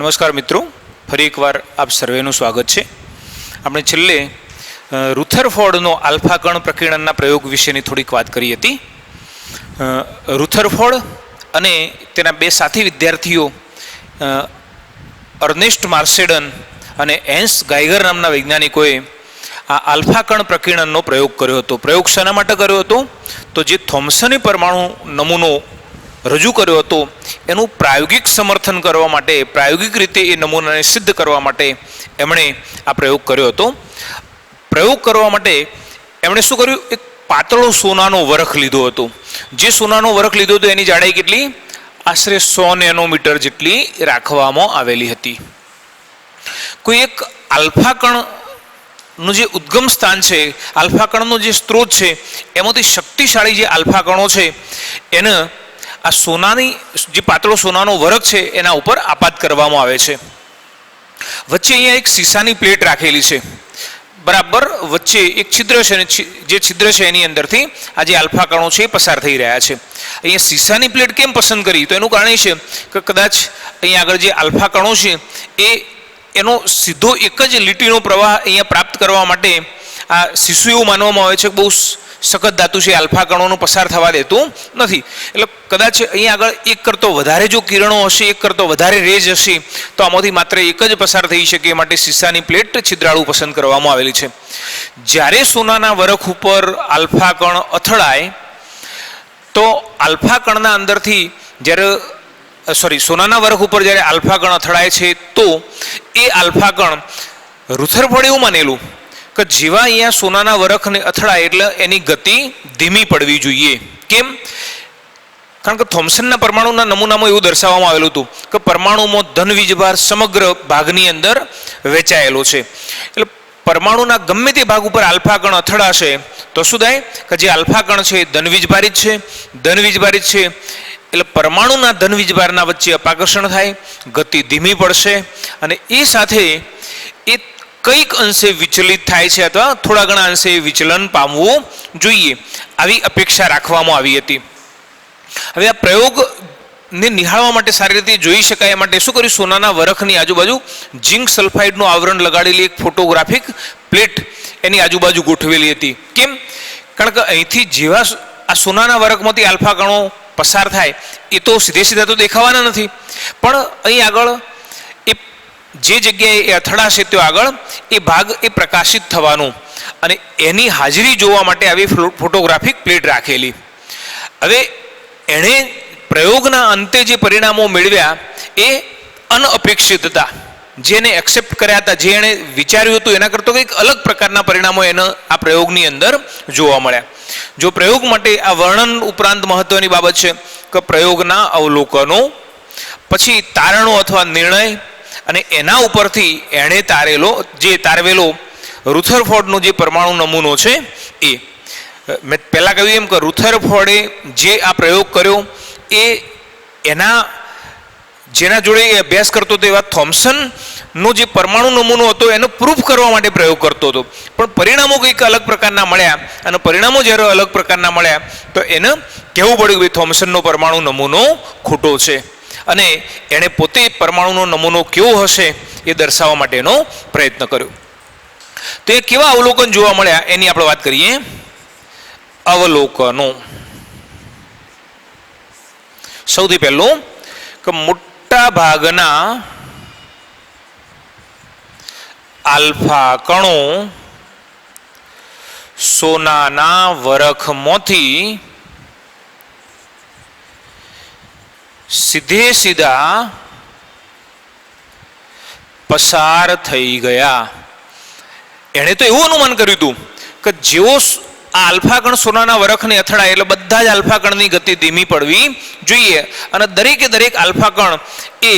નમસ્કાર મિત્રો, ફરી એકવાર આપ સર્વેનું સ્વાગત છે. આપણે છેલ્લે રુથરફોર્ડનો આલ્ફા કણ પ્રકીર્ણનના પ્રયોગ વિશેની થોડીક વાત કરી હતી. રુથરફોર્ડ અને તેના બે સાથી વિદ્યાર્થીઓ અર્નેસ્ટ માર્સેડન અને હેન્સ ગાઇગર નામના વૈજ્ઞાનિકોએ આ આલ્ફા કણ પ્રકીર્ણનનો પ્રયોગ કર્યો હતો. પ્રયોગ શાના માટે કર્યો હતો? તો જે થોમ્સને પરમાણુ નમૂનો રજૂ કર્યો હતો એનું પ્રાયોગિક સમર્થન કરવા માટે, પ્રાયોગિક રીતે એ નમૂનાને સિદ્ધ કરવા માટે એમણે આ પ્રયોગ કર્યો હતો. પ્રયોગ કરવા માટે એમણે શું કર્યું? એક પાતળો સોનાનો વરખ લીધો હતો. જે સોનાનો વરખ લીધો હતો એની જાડાઈ કેટલી? આશરે 100 નેનોમીટર જેટલી રાખવામાં આવેલી હતી. કોઈ એક આલ્ફા કણનું જે ઉદ્ગમ સ્થાન છે, આલ્ફા કણનો જે સ્ત્રોત છે, એમાંથી શક્તિશાળી જે આલ્ફા કણો છે એને આ સોનાની જે પાતળો સોનાનો વરખ છે એના ઉપર આપાત કરવામાં આવે છે. વચ્ચે અહીંયા એક સીસાની પ્લેટ રાખેલી છે. બરાબર વચ્ચે એક છિદ્ર છે, જે છિદ્ર છે એની અંદરથી આ જે આલ્ફા કણો છે એ પસાર થઈ રહ્યા છે. અહીંયા સીસાની પ્લેટ કેમ પસંદ કરી? તો એનું કારણ એ છે કે કદાચ અહીંયા આગળ જે આલ્ફા કણો છે એનો સીધો એક જ લીટીનો પ્રવાહ અહીંયા પ્રાપ્ત કરવા માટે આ સીસું એવું માનવામાં આવે છે કે બહુ સખત ધાતુ છે, આલ્ફા કણોનું પસાર થવા દેતું નથી. એટલે કદાચ અહીંયા આગળ એક કરતો વધારે જો કિરણો હશે, એક કરતો વધારે રેજ હશે તો આમાંથી માત્ર એક જ પસાર થઈ શકે. એ માટે સીસાની પ્લેટ છિદ્રાળુ પસંદ કરવામાં આવેલી છે. જ્યારે સોનાના વરખ ઉપર આલ્ફા કણ અથડાય તો આલ્ફા કણના અંદરથી સોનાના વરખ ઉપર જ્યારે આલ્ફા કણ અથડાય છે તો એ આલ્ફા કણ રુથરફોર્ડે એવું માનેલું કે જેવા અહીંયા સોનાના વરખને અથડાય એટલે એની ગતિ ધીમી પડવી જોઈએ. કેમ? કારણ કે થોમ્સનના પરમાણુના નમૂનામાં એવું દર્શાવવામાં આવેલું હતું કે પરમાણુમાં ધન વીજભાર સમગ્ર ભાગની અંદર વહેંચાયેલો છે. એટલે પરમાણુના ગમે તે ભાગ ઉપર આલ્ફા કણ અથડાશે તો શું થાય કે જે આલ્ફા કણ છે ધન વીજભારિત છે, ધન વીજભારિત છે એટલે પરમાણુના ધન વીજભારના વચ્ચે અપાકર્ષણ થાય, ગતિ ધીમી પડશે અને એ સાથે એ કંઈક અંશે વિચલિત થાય છે અથવા થોડા ઘણા અંશે વિચલન પામવું જોઈએ, આવી અપેક્ષા રાખવામાં આવી હતી. હવે આ પ્રયોગને નિહાળવા માટે સારી રીતે જોઈ શકાય એ માટે શું કર્યું? સોનાના વરખની આજુબાજુ ઝિંક સલ્ફાઇડનું આવરણ લગાડેલી એક ફોટોગ્રાફિક પ્લેટ એની આજુબાજુ ગોઠવેલી હતી. કેમ? કારણ કે અહીંથી જેવા આ સોનાના વરખમાંથી આલ્ફા કણો પસાર થાય એ તો સીધા તો દેખાવાના નથી, પણ અહીં આગળ જે જગ્યાએ એ અથડાશે ત્યાં આગળ એ ભાગ એ પ્રકાશિત થવાનું અને એની હાજરી જોવા માટે આવી ફોટોગ્રાફિક પ્લેટ રાખેલી. હવે એણે પ્રયોગના અંતે જે પરિણામો મેળવ્યા એ અનઅપેક્ષિત હતા. જેને એક્સેપ્ટ કર્યા હતા, જે એણે વિચાર્યું હતું એના કરતાં કંઈક અલગ પ્રકારના પરિણામો એને આ પ્રયોગની અંદર જોવા મળ્યા. જો પ્રયોગ માટે આ વર્ણન ઉપરાંત મહત્વની બાબત છે કે પ્રયોગના અવલોકનો, પછી તારણો અથવા નિર્ણય અને એના ઉપરથી એણે તારવેલો રુથરફોર્ડનો જે પરમાણુ નમૂનો છે એ. મેં પહેલાં કહ્યું એમ કે રુથરફોર્ડે જે આ પ્રયોગ કર્યો એ જેના જોડે એ અભ્યાસ કરતો હતો એવા થોમ્સનનો જે પરમાણુ નમૂનો હતો એનો પ્રૂફ કરવા માટે પ્રયોગ કરતો હતો, પણ પરિણામો કંઈક અલગ પ્રકારના મળ્યા અને પરિણામો જ્યારે અલગ પ્રકારના મળ્યા તો એને કહેવું પડ્યું કે થોમ્સનનો પરમાણુ નમૂનો ખોટો છે અને એણે પોતે પરમાણુનો નમૂનો કેવો હશે એ દર્શાવવા માટેનો પ્રયત્ન કર્યો. તો એ કેવા અવલોકન જોવા મળ્યા એની આપણે વાત કરીએ. અવલોકનો. સૌથી પહેલું કે મોટા ભાગના આલ્ફા કણો સોનાના વરખમાંથી સીધા પસાર થઈ ગયા. એણે તો એવું અનુમાન કર્યું હતું કે જેવો આ આલ્ફા કણ સોનાના વરખને અથડાય એટલે બધા જ આલ્ફા કણની ગતિ ધીમી પડવી જોઈએ અને દરેકે દરેક આલ્ફા કણ એ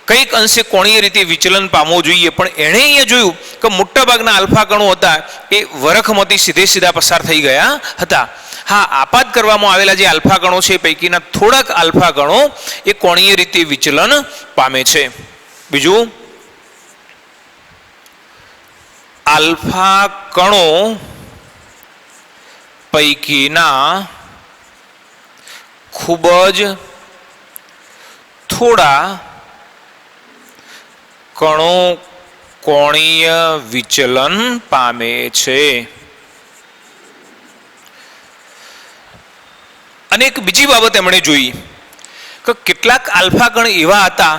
કંઈક અંશે કોણીય રીતે વિચલન પામવું જોઈએ. પણ એણે અહીંયા જોયું કે મોટાભાગના આલ્ફા કણો હતા એ વરખમાંથી સીધા પસાર થઈ ગયા હતા. હા, આપાત કરવામાં આવેલા જે આલ્ફા કણો છે પૈકીના થોડાક આલ્ફા કણો એ કોણીય રીતે વિચલન પામે છે. બીજું, આલ્ફા કણો પૈકીના ખૂબ જ થોડા કણો કોણીય વિચલન પામે છે. અને એક બીજી બાબત એમણે જોઈ કે કેટલાક આલ્ફા કણ એવા હતા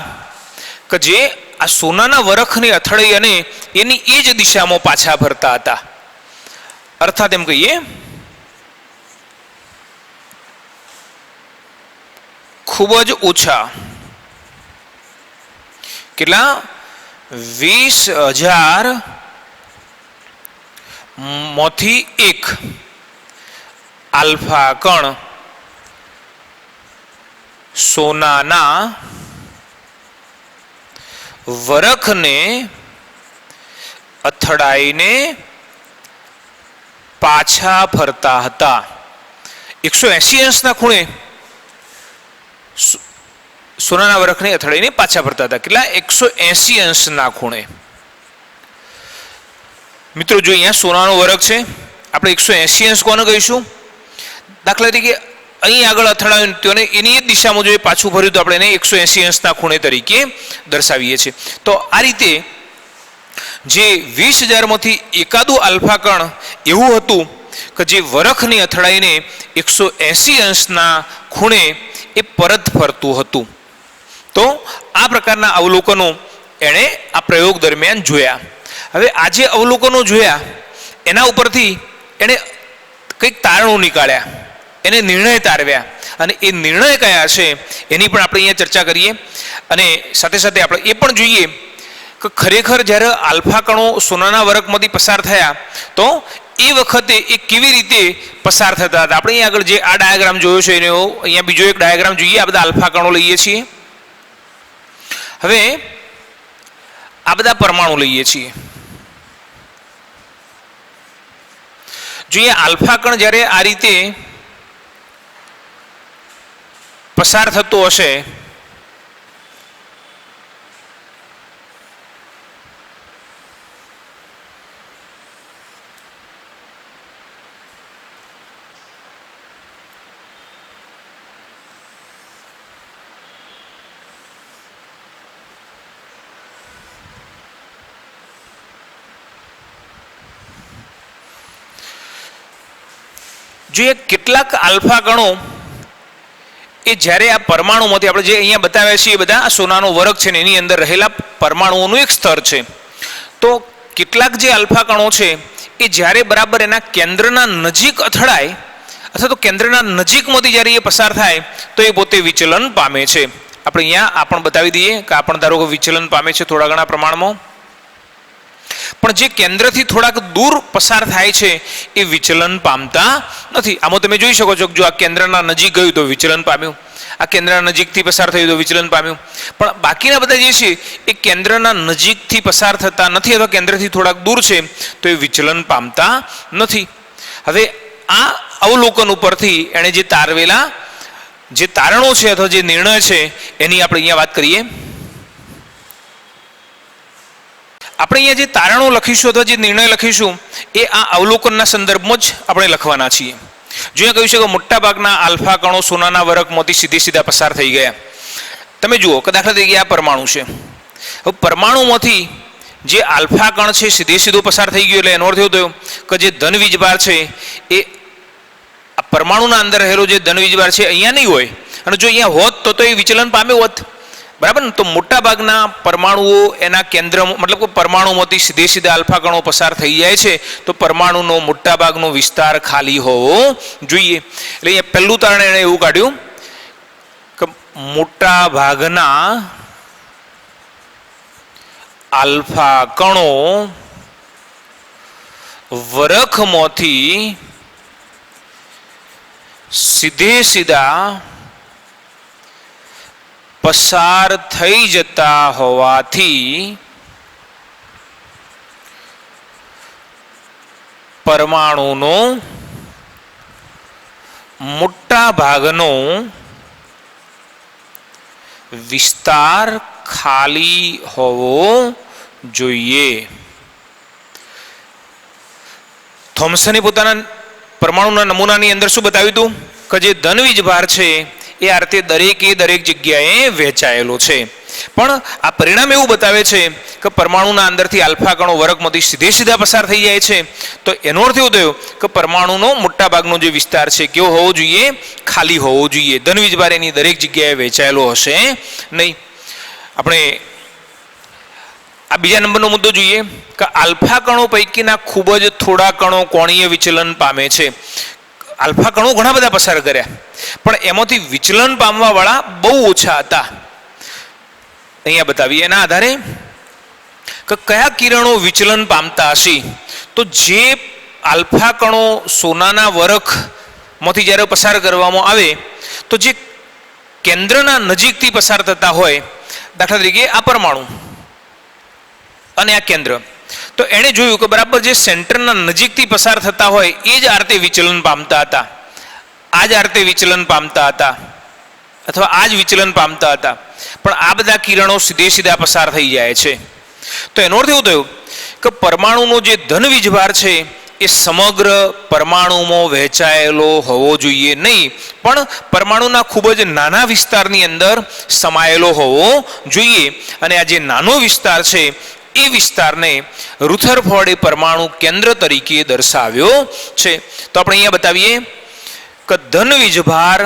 કે જે આ સોનાના વરખને અથડાઈ અને એની એ જ દિશામાં પાછા ફરતા હતા. અર્થાત એમ કહીએ ખૂબ જ ઓછા, કેટલા 20,000 માંથી એક આલ્ફા કણ સોનાના વરખને અથડાઈને પાછા ફરતા હતા. 180 અંશના ખૂણે સોનાના વરખને અથડાઈને પાછા ફરતા હતા. કેટલા? 180 અંશના ખૂણે. મિત્રો જો અહીંયા સોનાનો વરખ છે, આપણે 180 અંશ કોને કહીશું? દાખલા તરીકે અહીં આગળ અથડાયું તો એની જ દિશામાં જો પાછું ફર્યું તો આપણે એને 180 અંશના ખૂણે તરીકે દર્શાવીએ છીએ. તો આ રીતે જે 20,000 માંથી એકાદું આલ્ફા કણ એવું હતું કે જે વરખની અથડાઈને 180 અંશના ખૂણે એ પરત ફરતું હતું. તો આ પ્રકારના અવલોકનો એણે આ પ્રયોગ દરમિયાન જોયા. હવે આ જે અવલોકનો જોયા એના ઉપરથી એણે કંઈક તારણો નીકાળ્યા, એને નિર્ણય તારવ્યા, અને એ નિર્ણય કયા છે એની પણ આપણે અહીંયા ચર્ચા કરીએ. અને સાથે સાથે આપણે એ પણ જોઈએ કે ખરેખર જ્યારે આલ્ફા કણો સોનાના વરખમાંથી પસાર થયા તો એ વખતે એ કેવી રીતે પસાર થતા હતા. આપણે અહીંયા આગળ જે આ ડાયાગ્રામ જોયો છે એનો અહીંયા બીજો એક ડાયાગ્રામ જોઈએ. આ બધા આલ્ફા કણો લઈએ છીએ. હવે આ બધા પરમાણુ લઈએ છીએ. જોઈએ આલ્ફા કણ જ્યારે આ રીતે પસાર થતો હશે જોઈએ કેટલાક આલ્ફા કણો એ જ્યારે આ પરમાણુમાંથી આપણે જે અહીંયા બતાવ્યા છીએ બધા સોનાનો વરખ છે ને એની અંદર રહેલા પરમાણુઓનું એક સ્તર છે. તો કેટલાક જે આલ્ફા કણો છે એ જ્યારે બરાબર એના કેન્દ્રના નજીક અથડાય અથવા તો કેન્દ્રના નજીકમાંથી જ્યારે એ પસાર થાય તો એ પોતે વિચલન પામે છે. આપણે અહીંયા આ પણ બતાવી દઈએ કે આ પણ ધારો કે વિચલન પામે છે થોડા ઘણા પ્રમાણમાં. પણ જે કેન્દ્રથી થોડાક દૂર પસાર થાય છે એ વિચલન પામતા નથી. આમાં તમે જોઈ શકો છો કે જો આ કેન્દ્રના નજીક ગયું તો વિચલન પામ્યું, આ કેન્દ્રના નજીકથી પસાર થયું તો વિચલન પામ્યું. પણ બાકીના બધા જે છે એ કેન્દ્રના નજીકથી પસાર થતા નથી અથવા કેન્દ્રથી થોડાક દૂર છે તો એ વિચલન પામતા નથી. હવે આ અવલોકન ઉપરથી એણે જે તારવેલા જે તારણો છે અથવા જે નિર્ણય છે એની આપણે અહીંયા વાત કરીએ. આપણે અહીંયા જે તારણો લખીશું અથવા જે નિર્ણય લખીશું એ આ અવલોકનના સંદર્ભમાં જ આપણે લખવાના છીએ. જો કહ્યું છે કે મોટાભાગના આલ્ફા કણો સોનાના વરખમાંથી સીધા પસાર થઈ ગયા. તમે જુઓ કે દાખલા તરીકે આ પરમાણુ છે. હવે પરમાણુમાંથી જે આલ્ફા કણ છે સીધો પસાર થઈ ગયો એટલે એનો અર્થ એવો થયો કે જે ધન વીજભાર છે એ આ પરમાણુના અંદર રહેલો જે ધન વીજભાર છે અહીંયા નહીં હોય, અને જો અહીંયા હોત તો એ વિચલન પામ્યો હોત. બરાબર ને? તો મોટાભાગના પરમાણુઓ એના કેન્દ્ર મતલબ કે પરમાણુમાંથી સીધા આલ્ફા કણો પસાર થઈ જાય છે તો પરમાણુનો મોટાભાગનો વિસ્તાર ખાલી હોવો જોઈએ. એટલે અહીંયા પહેલું તારણ એણે એવું કાઢ્યું કે મોટાભાગના આલ્ફા કણો વરખમાંથી સીધા પસાર થઈ જતા હોવાથી પરમાણુનો મોટા ભાગનો વિસ્તાર ખાલી હોવો જોઈએ. થોમ્સને પોતાના પરમાણુના નમૂનાની અંદર શું બતાવ્યું હતું કે જે ધન વીજભાર છે એ અર્થે દરેક જગ્યાએ વહેંચાયેલો છે. પણ આ પરિણામ એવું બતાવે છે કે પરમાણુના અંદરથી આલ્ફા કણો વર્ગમાંથી સીધા પસાર થઈ જાય છે. તો એનો અર્થ એવો થયો કે પરમાણુનો મોટા ભાગનો જે વિસ્તાર છે કેવો હોવો જોઈએ? ખાલી હોવો જોઈએ. ધન વીજભાર એની દરેક જગ્યાએ વહેંચાયેલો હશે નહીં. આપણે આ બીજા નંબરનો મુદ્દો જોઈએ કે આલ્ફા કણો પૈકીના ખૂબ જ થોડા કણો કોણીય વિચલન પામે છે. આલ્ફા કણો ઘણા બધા પસાર કર્યા, પણ એમાંથી વિચલન પામવા વાળા બહુ ઓછા હતા. અહીંયા બતાવીએ એના આધારે કે કયા કિરણો વિચલન પામતા હશે. તો જે આલ્ફા કણો સોનાના વરખમાંથી જ્યારે પસાર કરવામાં આવે તો જે કેન્દ્રના નજીકથી પસાર થતા હોય, દાખલા તરીકે આ પરમાણુ અને આ કેન્દ્ર, તો એણે જોયું કે બરાબર જે સેન્ટરના નજીકથી પસાર થતા હોય એ જ આરતે વિચલન પામતા હતા, આ જ આરતે વિચલન પામતા હતા, અથવા આ જ વિચલન પામતા હતા. પણ આ બધા કિરણો સીધા પસાર થઈ જાય છે. તો એનો અર્થ એવું થયો કે પરમાણુનો જે ધન વીજભાર છે એ સમગ્ર પરમાણુમાં વહેંચાયેલો હોવો જોઈએ નહીં, પણ પરમાણુના ખૂબ જ નાના વિસ્તારની અંદર સમાયેલો હોવો જોઈએ. અને આ જે નાનો વિસ્તાર છે એ વિસ્તારને રુથરફોર્ડે પરમાણુ કેન્દ્ર તરીકે દર્શાવ્યો છે. તો આપણે અહીંયા બતાવીએ કે ધન વીજભાર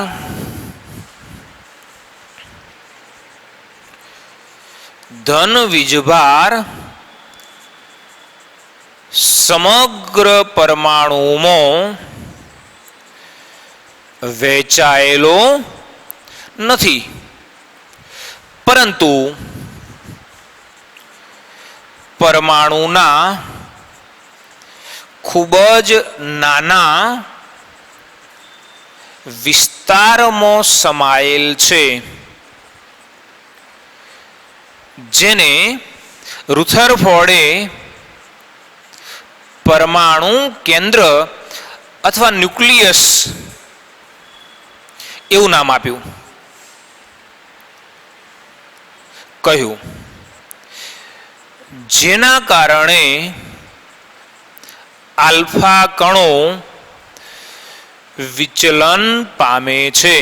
સમગ્ર પરમાણુમાં વહેંચાયેલો નથી, પરંતુ પરમાણુના ખૂબ જ નાના વિસ્તારમાં સમાયેલ છે, જેને રુથરફોર્ડે પરમાણુ કેન્દ્ર અથવા ન્યુક્લિયસ એવું નામ આપ્યું, કહ્યું. જેના કારણે આલ્ફા કણો વિચલન પામે છે.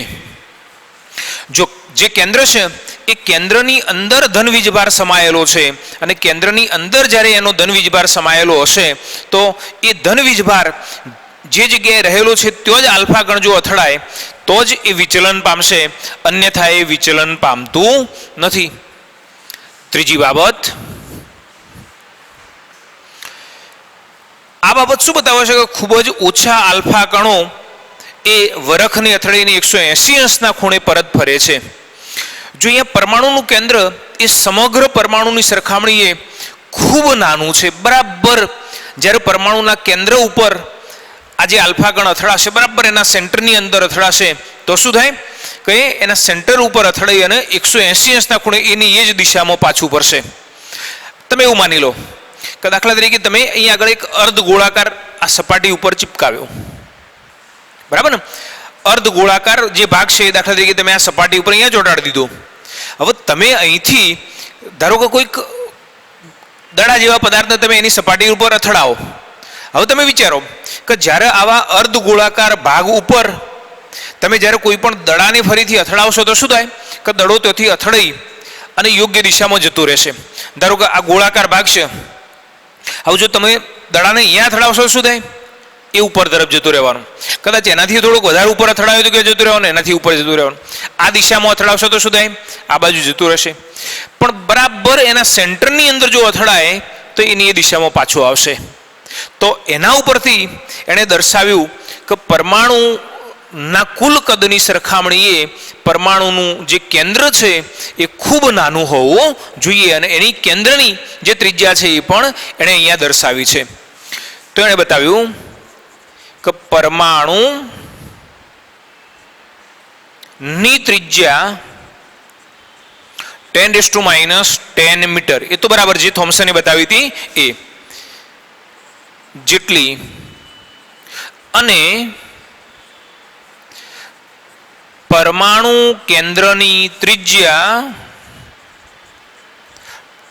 જો જે કેન્દ્ર છે એ કેન્દ્રની અંદર ધન વીજભાર સમાયેલો છે, અને કેન્દ્રની અંદર જ્યારે એનો ધન વીજભાર સમાયેલો હશે તો એ ધન વીજભાર જે જગ્યાએ રહેલો છે ત્યાં જ આલ્ફા કણ જો અથડાય તો જ એ વિચલન પામશે, અન્યથા એ વિચલન પામતું નથી. ત્રીજી બાબત, આ બાબત શું બતાવે છે કે ખૂબ જ ઓછા આલ્ફા કણો એ વરખને અથડાઈને 180 અંશના ખૂણે પરત ફરે છે. જો અહીંયા પરમાણુનું કેન્દ્ર એ સમગ્ર પરમાણુની સરખામણીએ ખૂબ નાનું છે, બરાબર જ્યારે પરમાણુના કેન્દ્ર ઉપર આ જે આલ્ફા કણ અથડાશે બરાબર એના સેન્ટરની અંદર અથડાશે તો શું થાય કે એના સેન્ટર ઉપર અથડાઈ અને 180 અંશના ખૂણે એની એ જ દિશામાં પાછું ફરશે. તમે એવું માની લો કે દાખલા તરીકે તમે અહીંયા આગળ એક અર્ધ ગોળાકાર આ સપાટી ઉપર ચિપકાવ્યો, બરાબર ને? અર્ધ ગોળાકાર જે ભાગ છે એ દાખલા તરીકે તમે આ સપાટી ઉપર અહીંયા ચોંટાડી દીધો. હવે તમે અહીંથી ધારો કે કોઈક દડા જેવા પદાર્થને તમે એની સપાટી ઉપર અથડાવો. હવે તમે વિચારો કે જ્યારે આવા અર્ધ ગોળાકાર ભાગ ઉપર તમે જ્યારે કોઈ પણ દડાને ફરીથી અથડાવશો તો શું થાય કે દડો ત્યાંથી અથડાઈ અને યોગ્ય દિશામાં જતો રહેશે. ધારો કે આ ગોળાકાર ભાગ છે, હવે જો તમે દડાને અહીંયા અથડાવશો શું થાય? એ ઉપર તરફ જતું રહેવાનું. કદાચ એનાથી થોડુંક વધારે ઉપર અથડાવે તો કે જતું રહેવાનું, એનાથી ઉપર જતું રહેવાનું. આ દિશામાં અથડાવશો તો શું થાય? આ બાજુ જતું રહેશે. પણ બરાબર એના સેન્ટરની અંદર જો અથડાય તો એની એ દિશામાં પાછું આવશે. તો એના ઉપરથી એણે દર્શાવ્યું કે પરમાણુના કુલ કદની સરખામણીએ પરમાણુનું જે કેન્દ્ર છે એ ખૂબ નાનું હોવું જોઈએ, અને એની કેન્દ્રની જે ત્રિજ્યા છે એ પણ એણે અહીંયા દર્શાવી છે. તો એણે બતાવ્યું કે પરમાણુની ત્રિજ્યા 10⁻⁻10 મીટર, એ તો બરાબર જે થોમ્સને બતાવી હતી એ જેટલી, અને પરમાણુ કેન્દ્રની ત્રિજ્યા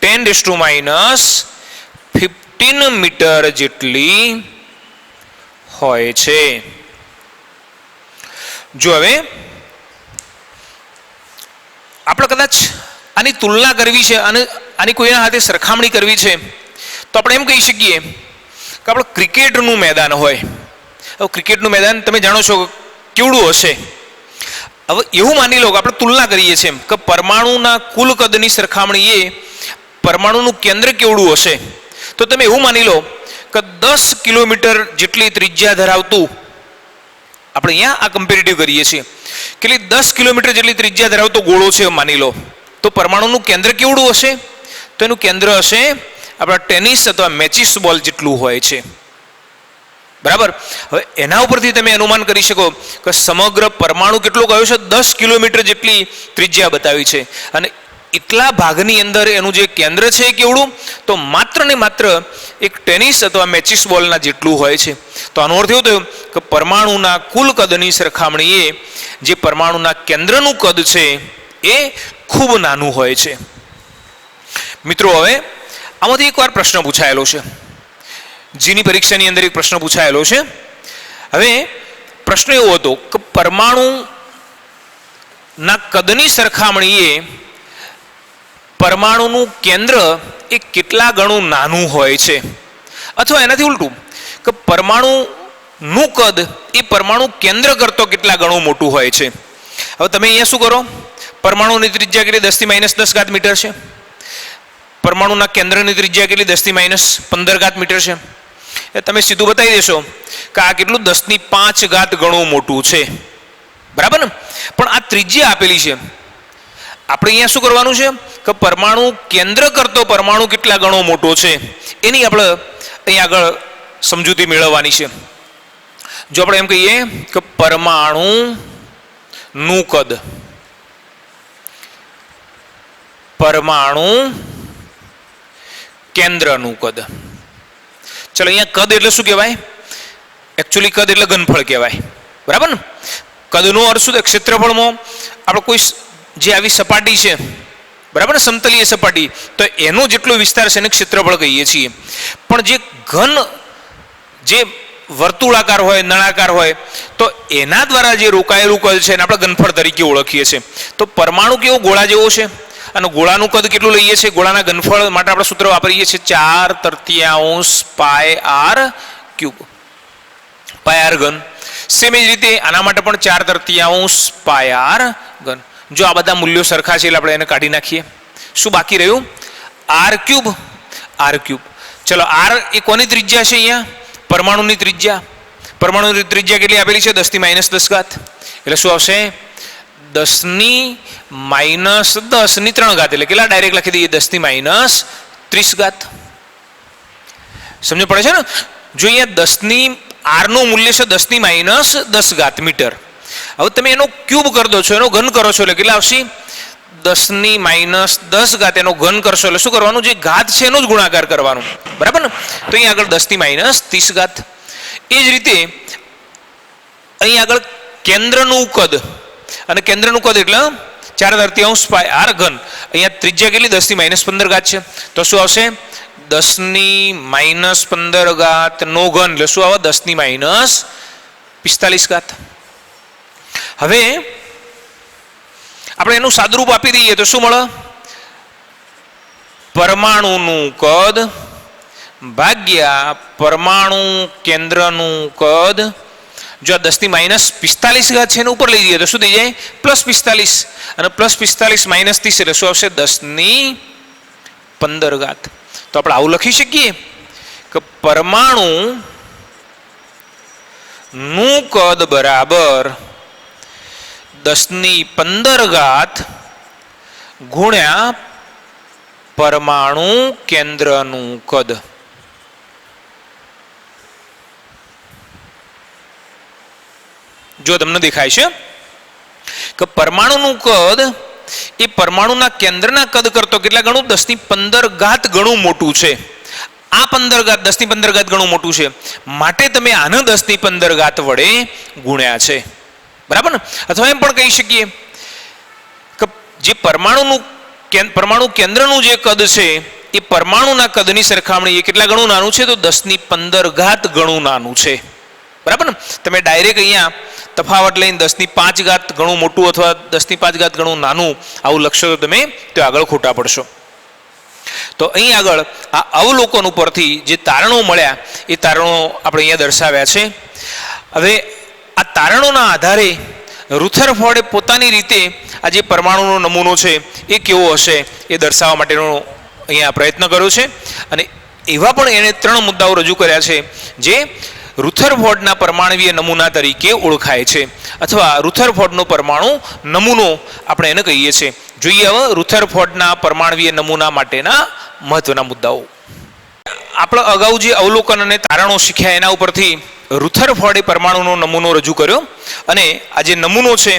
10⁻15 મીટર જેટલી હોય છે. જો હવે આપણે કદાચ આની તુલના કરવી છે અને આની કોઈના સાથે સરખામણી કરવી છે તો આપણે એમ કહી શકીએ કે આપણે ક્રિકેટનું મેદાન હોય. હવે ક્રિકેટનું મેદાન તમે જાણો છો કેવડું હશે. હવે એવું માની લો કે આપણે તુલના કરીએ છીએ કે પરમાણુના કુલ કદની સરખામણીએ પરમાણુનું કેન્દ્ર કેવડું હશે. તો તમે એવું માની લો કે 10 કિલોમીટર જેટલી ત્રિજ્યા ધરાવતું, આપણે અહીંયા આ કમ્પેરેટિવ કરીએ છીએ, કે 10 કિલોમીટર જેટલી ત્રિજ્યા ધરાવતો ગોળો છે માની લો, તો પરમાણુનું કેન્દ્ર કેવડું હશે? તો એનું કેન્દ્ર હશે આપણા ટેનિસ અથવા મેચિસ બોલ જેટલું હોય છે. બરાબર. હવે એના ઉપરથી તમે અનુમાન કરી શકો કે સમગ્ર પરમાણુ કેટલો કયો છે? 10 કિલોમીટર જેટલી ત્રિજ્યા બતાવી છે. અને એટલા ભાગની અંદર એનું જે કેન્દ્ર છે કેવડું? તો માત્ર ને માત્ર એક ટેનિસ અથવા મેચિસ બોલના જેટલું હોય છે. તો આનો અર્થ એવો થયો કે પરમાણુના કુલ કદની સરખામણીએ જે પરમાણુના કેન્દ્રનું કદ છે એ ખૂબ નાનું હોય છે. મિત્રો, હવે આમાંથી એકવાર પ્રશ્ન પૂછાયેલો છે, જીની પરીક્ષાની અંદર એક પ્રશ્ન પૂછાયેલો છે. હવે પ્રશ્ન એવો હતો કે પરમાણુના કદની સરખામણીએ પરમાણુનું કેન્દ્ર એ કેટલા ગણું નાનું હોય છે, અથવા એનાથી ઉલટું કે પરમાણુનું કદ એ પરમાણુ કેન્દ્ર કરતો કેટલા ગણું મોટું હોય છે. હવે તમે અહીંયા શું કરો? પરમાણુની ત્રિજ્યા કેટલી? 10⁻10 મીટર છે. પરમાણુના કેન્દ્રની ત્રિજ્યા કેટલી? 10⁻15 મીટર છે. તમે સીધું બતાવી દેશો કે આ કેટલું? 10⁵ ગણું મોટું છે. બરાબર ને? પણ આ ત્રિજ્યા આપેલી છે. આપણે અહીંયા શું કરવાનું છે કે પરમાણુ કેન્દ્ર કરતો પરમાણુ કેટલા ગણો મોટો છે એની આપણે અહીંયા આગળ સમજૂતી મેળવવાની છે. જો આપણે એમ કહીએ કે પરમાણુનું કદ, પરમાણુ કેન્દ્રનું કદ. ચલો, અહીંયા કદ એટલે શું કહેવાય? એકચ્યુઅલી કદ એટલે ઘનફળ કહેવાય. બરાબર ને? કદનો અર્થ શું? ક્ષેત્રફળમાં આપણે કોઈ જે આવી સપાટી છે, બરાબર ને, સમતલીય સપાટી, તો એનો જેટલો વિસ્તાર છે એને ક્ષેત્રફળ કહીએ છીએ. પણ જે ઘન, જે વર્તુળાકાર હોય, નળાકાર હોય, તો એના દ્વારા જે રોકાયેલું કદ છે એને આપણે ઘનફળ તરીકે ઓળખીએ છીએ. તો પરમાણુ કેવો? ગોળા જેવો છે. અને ગોળાનું કદ કેટલું લઈએ છીએ? ગોળાના ઘનફળ માટે આપણે સૂત્ર વાપરીએ છીએ 4/3 πr³, πr3. સેમ જ રીતે આના માટે પણ 4/3 πr3. જો આ બધા મૂલ્યો સરખા છે એટલે આપણે એને કાઢી નાખીએ. શું બાકી રહ્યું? r³. ચલો, r એ કોની ત્રિજ્યા છે? અહીંયા પરમાણુની ત્રિજ્યા. પરમાણુની ત્રિજ્યા કેટલી આપેલી છે? 10⁻10. એટલે શું આવશે? 10⁻10⁻3. એટલે કેટલા? ડાયરેક્ટ લખી દઈએ 10⁻30. સમજ પડે છે ને? જો અહીંયા r નું મૂલ્ય છે 10⁻10 મીટર. હવે તમે એનો ક્યુબ કરી દો છો, એનો ઘન કરો છો એટલે કેટલા આવશે? 10⁻10. એનો ઘન કરશો એટલે શું કરવાનું? જે ઘાત છે એનો જ ગુણાકાર કરવાનો. બરાબર ને? તો અહીંયા આગળ 10⁻30. એ જ રીતે અહીં આગળ કેન્દ્રનું કદ, અને કેન્દ્રનું કદ એટલે 4/3 πr3. અહીંયા ત્રિજ્યા કેટલી? 10⁻15 છે. તો શું આવશે? 10⁻15 નો ઘન એટલે શું આવે? 10⁻45. હવે આપણે એનું સાદુરૂપ આપી દઈએ તો શું મળે? પરમાણુનું કદ ભાગ્યા પરમાણુ કેન્દ્રનું કદ. જો આ 10⁻45 છે એને ઉપર લઈ જઈએ તો શું થઈ જાય? +45. અને +45 - 30 એટલે શું આવશે? 10⁻15. તો આપણે આવું લખી શકીએ કે પરમાણુ નું કદ બરાબર 10⁻15 ગુણ્યા પરમાણુ કેન્દ્રનું કદ. જો તમને દેખાય છે કે પરમાણુનું કદ એ પરમાણુના કેન્દ્રના કદ કરતો કેટલા ગણું? 10⁻15 ગણું મોટું છે. આ 10⁻15 ગણું મોટું છે માટે તમે આને 10⁻15 વડે ગુણ્યા છે. બરાબર ને? અથવા એમ પણ કહી શકીએ કે જે પરમાણુ કેન્દ્રનું જે કદ છે એ પરમાણુના કદની સરખામણી એ કેટલા ગણું નાનું છે? તો 10⁻15 ગણું નાનું છે. બરાબર ને? તમે ડાયરેક્ટ અહીંયા તફાવત લઈને 10⁵ ગણું મોટું અથવા 10⁵ ગણું નાનું આવું લખશો તો તમે તો આગળ ખોટા પડશો. તો અહીં આગળ આ અવલોકન ઉપરથી જે તારણો મળ્યા એ તારણો આપણે અહીંયા દર્શાવ્યા છે. હવે આ તારણોના આધારે રુથરફોર્ડે પોતાની રીતે આ જે પરમાણુનો નમૂનો છે એ કેવો હશે એ દર્શાવવા માટેનો અહીંયા પ્રયત્ન કર્યો છે. અને એવા પણ એણે 3 મુદ્દાઓ રજૂ કર્યા છે જે રુથરફોર્ડના પરમાણવીય નમૂના તરીકે ઓળખાય છે, અથવા રુથરફોર્ડનો પરમાણુ નમૂનો આપણે એને કહીએ છીએ. જોઈએ હવે રુથરફોર્ડના પરમાણવીય નમૂના માટેના મહત્વના મુદ્દાઓ. આપણે અગાઉ જે અવલોકન અને તારણો શીખ્યા એના ઉપરથી રુથરફોર્ડે પરમાણુનો નમૂનો રજૂ કર્યો, અને આ જે નમૂનો છે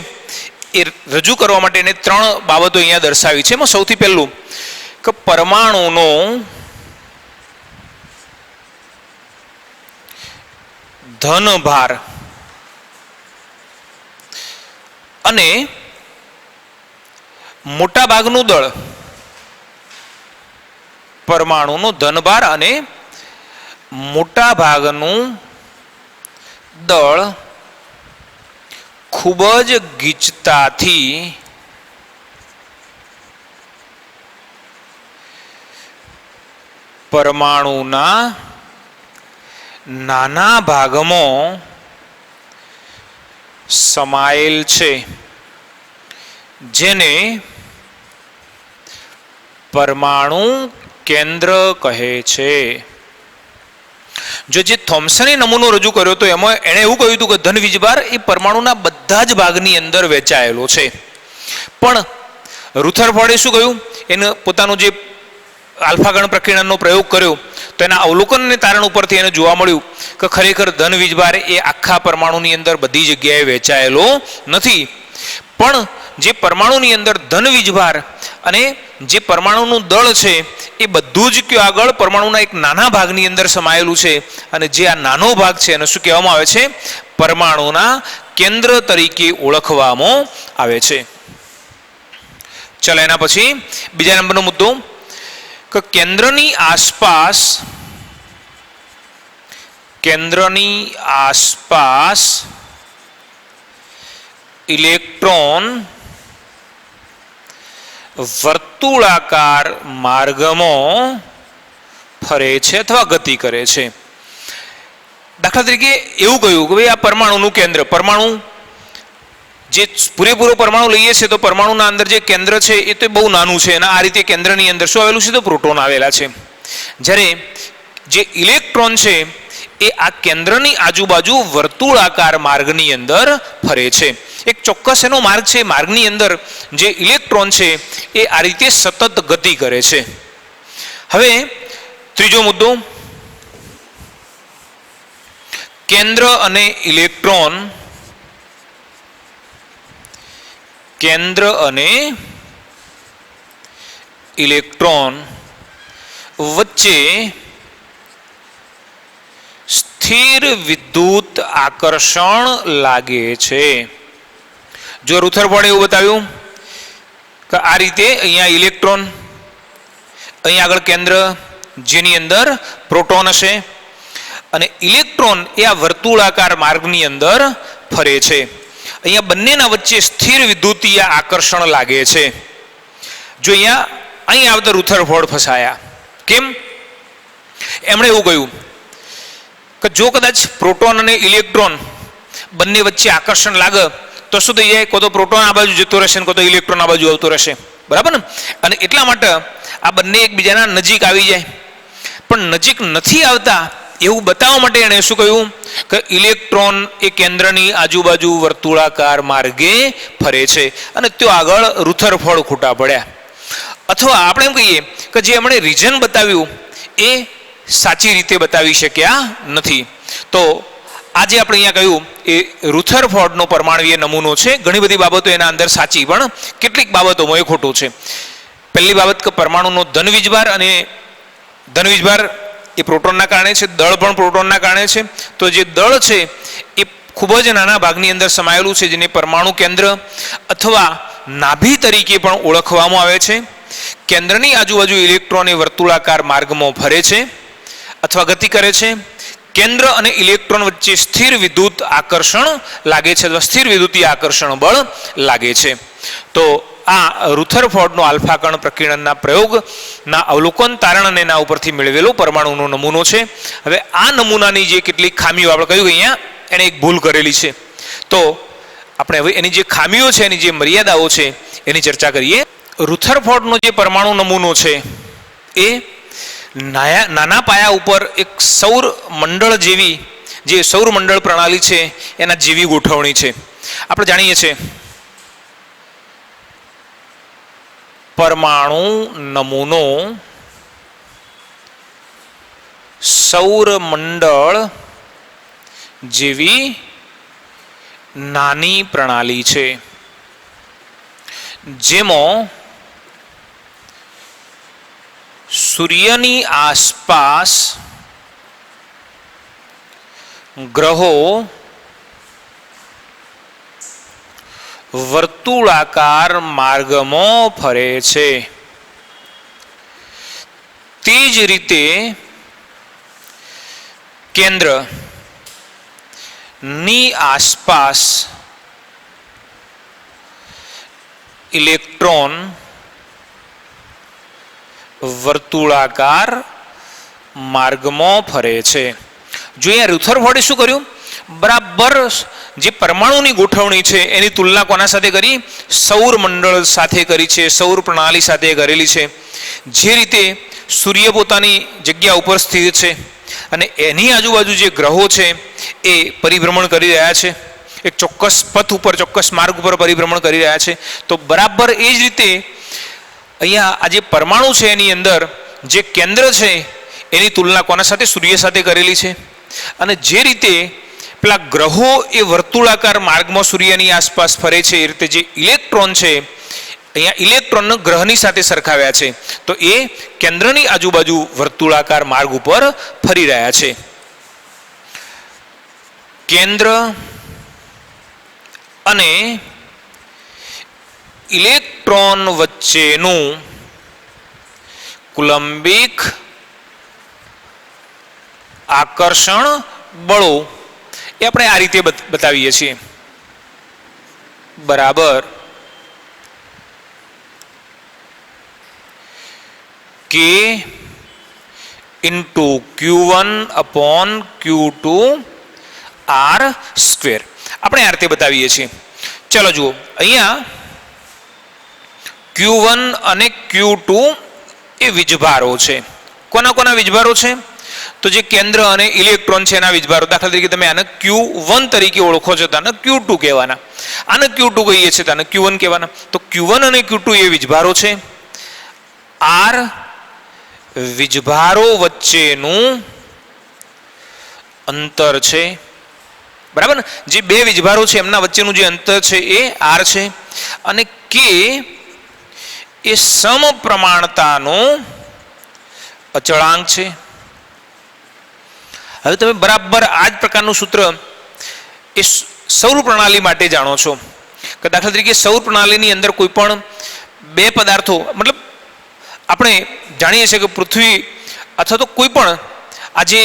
એ રજૂ કરવા માટે એને 3 બાબતો અહીંયા દર્શાવી છે. એમાં સૌથી પહેલું કે પરમાણુનો ધનભાર અને મોટા ભાગનું દળ, પરમાણુનો ધનભાર અને મોટા ભાગનું દળ ખૂબ જ ગીચતાથી પરમાણુના નાના ભાગમાં સમાયેલ છે, જેને પરમાણુ કેન્દ્ર કહે છે. જો જે થોમ્સને નમૂનો રજૂ કર્યો તો એમાં એણે એવું કહ્યું હતું કે ધન વીજભાર એ પરમાણુના બધા જ ભાગની અંદર વહેંચાયેલો છે. પણ રુથરફોર્ડે શું કહ્યું, એને પોતાનું જે આલ્ફાગણ પ્રકીર્ણનનો પ્રયોગ કર્યો તો એના અવલોકન અને તારણ ઉપરથી એને જોવા મળ્યું કે ખરેખર ધન વીજભાર એ આખા પરમાણુની અંદર બધી જગ્યાએ વહેંચાયેલો નથી, પણ જે પરમાણુની અંદર ધન વીજભાર અને જે પરમાણુનું દળ છે એ બધું જ કયો આગળ પરમાણુના એક નાના ભાગની અંદર સમાયેલું છે. અને જે આ નાનો ભાગ છે એને શું કહેવામાં આવે છે, પરમાણુના કેન્દ્ર તરીકે ઓળખવામાં આવે છે. ચાલો એના પછી બીજા નંબરનો મુદ્દો કે કેન્દ્રની આસપાસ ઇલેક્ટ્રોન વર્તુળાકાર માર્ગમાં ફરે છે અથવા ગતિ કરે છે. દાખલા તરીકે એવું કહ્યું કે ભાઈ આ પરમાણુનું કેન્દ્ર, પરમાણુ જે પૂરેપૂરો પરમાણુ લઈએ છીએ તો પરમાણુના અંદર જે કેન્દ્ર છે એ તો બહુ નાનું છે, અને આ રીતે કેન્દ્રની અંદર શું આવેલું છે, તો પ્રોટોન આવેલા છે. જ્યારે જે ઇલેક્ટ્રોન છે એ આ કેન્દ્રની આજુબાજુ વર્તુળાકાર માર્ગની અંદર ફરે છે. એક ચોક્કસ એનો માર્ગ છે, માર્ગની અંદર જે ઇલેક્ટ્રોન છે એ આ રીતે સતત ગતિ કરે છે. હવે ત્રીજો મુદ્દો, કેન્દ્ર અને ઇલેક્ટ્રોન વચ્ચે સ્થિર વિદ્યુત આકર્ષણ લાગે છે. જો રુથરફોર્ડે એવું બતાવ્યું કે આ રીતે અહીંયા ઇલેક્ટ્રોન, અહીંયા આગળ કેન્દ્ર જેની અંદર પ્રોટોન હશે, અને ઇલેક્ટ્રોન એ આ વર્તુળાકાર માર્ગની અંદર ફરે છે. અહીંયા બંનેના વચ્ચે સ્થિર વિદ્યુતીય આકર્ષણ લાગે છે. જો અહીં આવતા રુથરફોર્ડ ફસાયા. કેમ? એમણે એવું કહ્યું કે જો કદાચ પ્રોટોન અને ઇલેક્ટ્રોન બંને વચ્ચે આકર્ષણ લાગે તો શું થઈ જાય, કો તો પ્રોટોન આ બાજુ જતો રહેશે ને કો તો ઇલેક્ટ્રોન આ બાજુ આવતો રહેશે, બરાબર ને? અને એટલા માટે આ બંને એકબીજાના નજીક આવી જાય. પણ નજીક નથી આવતા એવું બતાવવા માટે એણે શું કહ્યું કે ઇલેક્ટ્રોન એ કેન્દ્રની આજુબાજુ વર્તુળાકાર માર્ગે ફરે છે, અને તે આગળ રુથરફોર્ડ ખોટા પડ્યા. અથવા આપણે એમ કહીએ કે જે એમણે રીઝન બતાવ્યું એ સાચી રીતે બતાવી શક્યા નથી. તો આજે આપણે અહીંયા કહ્યું એ રુથરફોર્ડનો પરમાણવીય નમૂનો છે. ઘણી બધી બાબતો એના અંદર સાચી, પણ કેટલીક બાબતોમાં એ ખોટું છે. પહેલી બાબત કે પરમાણુનો ધન વીજભાર, અને ધન વીજભાર એ પ્રોટોનના કારણે છે, દળ પણ પ્રોટોનના કારણે છે. તો જે દળ છે એ ખૂબ જ નાના ભાગની અંદર સમાયેલું છે, જેને પરમાણુ કેન્દ્ર અથવા નાભી તરીકે પણ ઓળખવામાં આવે છે. કેન્દ્રની આજુબાજુ ઇલેક્ટ્રોન એ વર્તુળાકાર માર્ગમાં ફરે છે અથવા ગતિ કરે છે. કેન્દ્ર અને ઇલેક્ટ્રોન વચ્ચે સ્થિર વિદ્યુત આકર્ષણ લાગે છે અથવા સ્થિર વિદ્યુતીય આકર્ષણ બળ લાગે છે. તો આ રુથરફોર્ડનો આલ્ફા કણ પ્રકીર્ણનના પ્રયોગના અવલોકન તારણ અને એના ઉપરથી મેળવેલો પરમાણુનો નમૂનો છે. હવે આ નમૂનાની જે કેટલીક ખામીઓ આપણે કહ્યું અહીંયા એણે એક ભૂલ કરેલી છે. તો આપણે હવે એની જે ખામીઓ છે, એની જે મર્યાદાઓ છે એની ચર્ચા કરીએ. રુથરફોર્ડનો જે પરમાણુ નમૂનો છે એ નાના પાયા ઉપર એક સૌર મંડળ જેવી, જે સૌર મંડળ પ્રણાલી છે એના જેવી ગોઠવણી છે. આપણે જાણીએ છીએ પરમાણુ નમૂનો સૌર મંડળ જેવી નાની પ્રણાલી છે, જેમાં સૂર્યની આસપાસ ગ્રહો વર્તુળાકાર માર્ગમાં ફરે છે. તે જ રીતે કેન્દ્ર ની આસપાસ ઇલેક્ટ્રોન વર્તુળાકાર માર્ગમાં ફરે છે. જો અહીંયા રુથરફોર્ડે શું કર્યું, બરાબર જે પરમાણુની ગોઠવણી છે એની તુલના કોના સાથે કરી, સૌર મંડળ સાથે કરી છે, સૌર પ્રણાલી સાથે કરેલી છે. જે રીતે સૂર્ય પોતાની જગ્યા ઉપર સ્થિત છે અને એની આજુબાજુ જે ગ્રહો છે એ પરિભ્રમણ કરી રહ્યા છે, એક ચોક્કસ પથ ઉપર, ચોક્કસ માર્ગ ઉપર પરિભ્રમણ કરી રહ્યા છે. તો બરાબર એ જ રીતે અહીંયા આ જે પરમાણુ છે એની અંદર જે કેન્દ્ર છે એની તુલના કોના સાથે, સૂર્ય સાથે કરેલી છે. અને જે રીતે પેલા ગ્રહો એ વર્તુળાકાર માર્ગમાં સૂર્યની આસપાસ ફરે છે, એ રીતે જે ઇલેક્ટ્રોન છે અહીંયા ઇલેક્ટ્રોન ગ્રહની સાથે સરખાવ્યા છે. તો એ કેન્દ્રની આજુબાજુ વર્તુળાકાર માર્ગ ઉપર ફરી રહ્યા છે. કેન્દ્ર અને ઇલેક્ટ્રોન વચ્ચેનું કુલંબિક આકર્ષણ બળો એ આપણે આ રીતે બતાવીએ છીએ. બરાબર K into Q1 upon Q2 R square આપણે આ રીતે બતાવીએ છીએ. ચલો જુઓ, અહીંયા Q1 અને Q2 એ વીજભારો છે. કોના કોના વીજભારો છે? તો જે કેન્દ્ર અને ઇલેક્ટ્રોન છે એના વીજભારો. દાખલા તરીકે તમે આને Q1 તરીકે ઓળખો છો, તો આને Q2 કહેવાના. આને Q2 કહીએ છીએ, તો આને Q1 કહેવાના. તો Q1 અને Q2 એ વીજભારો છે. R વીજભારો વચ્ચેનું અંતર છે. બરાબર ને? જે બે વીજભારો છે એમના વચ્ચેનું જે અંતર છે એ R છે. અને K એ સમપ્રમાણતાનો અચળાંક છે. હવે તમે બરાબર આ જ પ્રકારનું સૂત્ર એ સૌર પ્રણાલી માટે જાણો છો કે દાખલા તરીકે સૌર પ્રણાલીની અંદર કોઈ પણ બે પદાર્થો, મતલબ આપણે જાણીએ છીએ કે પૃથ્વી અથવા તો કોઈ પણ આજે